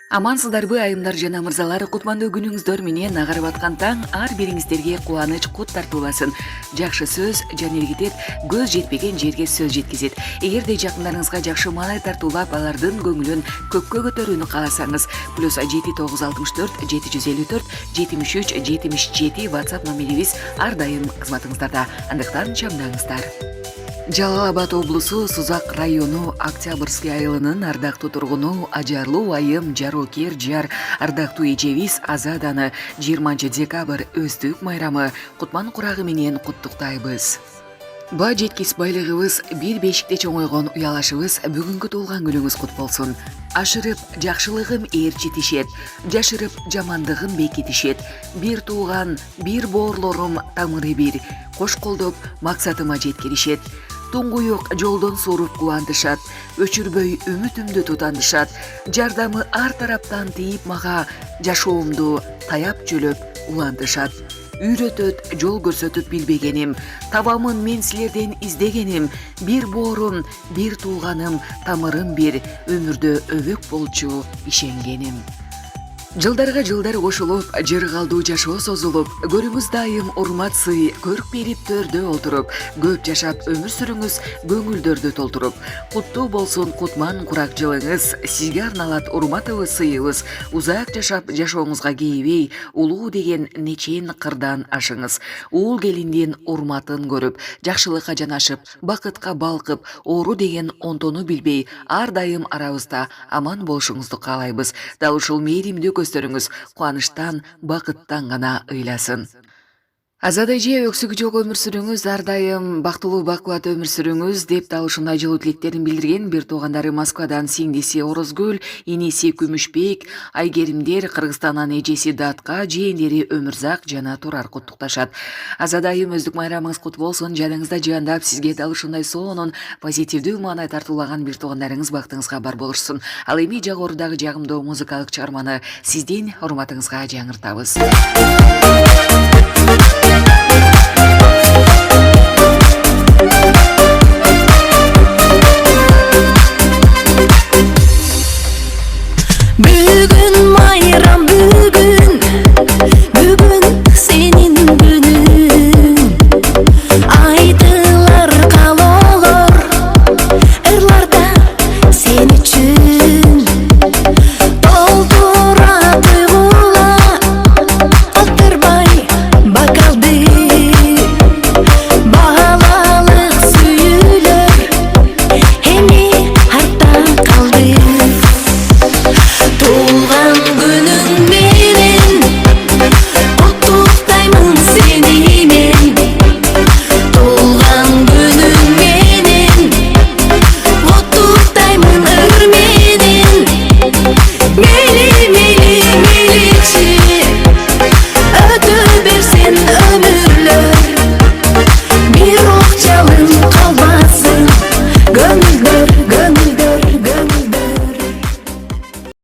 Амансыздарбы айымдар жана мырзалар, кутмандуу күнүңүздөр менен агарып аткан таң ар бириңиздерге кубаныч кут тартууласын. Жакшы сөз жан эргитет, көз жетпеген жерге сөз жеткизет. Эгерде жакындарыңызга жакшы маалай тартуулап, алардын көңүлүн көккө көтөрүүнү кааласаңыз, +7964 754 73 77 WhatsApp номерибиз ар дайым кызматыңыздарда. Андыктан чамдаңыздар. Жалал-Абад облусу Сузак району Октябрьский айылынын ардактуу тургуну ажарлуу айым Жарокер жар ардактуу эжебиз Азаданы 20 декабрь өздүк майрамы кутман курагы менен куттуктайбыз. Ба жеткис байлыгыбыз, бир бешикте чоңойгон уялашыбыз бүгүнкү туулган күнүңүз кут болсун. Ашырып жакшылыгым ээрчитишет, жашырып жамандыгым бекитишет. Бир тууган, бир боорлорум тамыры бир, кош колдоп максатыма жеткиришет. Туңгуюк жолдон суруп кубандышат, өчүрбөй үмүтүмдү тутандышат. Жардамы ар тараптан тийип мага, жашоомду таяп жөлөп уландышат. Үйрөтөт жол көрсөтүп билбегеним, табамын мен силерден издегеним. Бир боорум, бир тууганым, тамырым бир, өмүрдө өбөк болчу ишенгеним. Жылдарга жылдар кошулуп, жыргалдуу жашоо созулуп, көрүңүз дайым урмат сый, көрк берип төрдө отуруп, көп жашап өмүр сүрүңүз, көңүлдөрдү толтуруп. Куттуу болсун кутман курак жылыңыз, сизге арналат урматыбыз сыйыбыз. Узак жашап жашооңузга кейбей, улуу деген нечен кырдан ашыңыз. Уул келиндин урматын көрүп, жакшылыкка жанашып, бакытка балкып, оору деген онтону билбей, ар дайым арабызда аман болушуңузду каалайбыз. Дал ушул мээримдүү көздөрүңүз кубанычтан, бакыттан гана ыйласын. Азада эже өксүгү жок өмүр сүрүңүз, ар дайым бактылуу бакубат өмүр сүрүңүз деп дал ушундай жылуу тилектерин билдирген бир туугандары Москвадан сиңдиси Орозгүл, иниси Күмүшбек, Айгеримдер, Кыргызстандан эжеси Датка, жээндери Өмүрзак жана Турар куттукташат. Азада айым өздүк майрамыңыз кут болсун, жаныңызда жыгандап сизге дал ушундай сонун позитивдүү маанай тартуулаган бир туугандарыңыз бактыңызга бар болушсун. Ал эми жагорудагы жагымдуу музыкалык чыгарманы сиздин урматыңызга жаңыртабыз. Be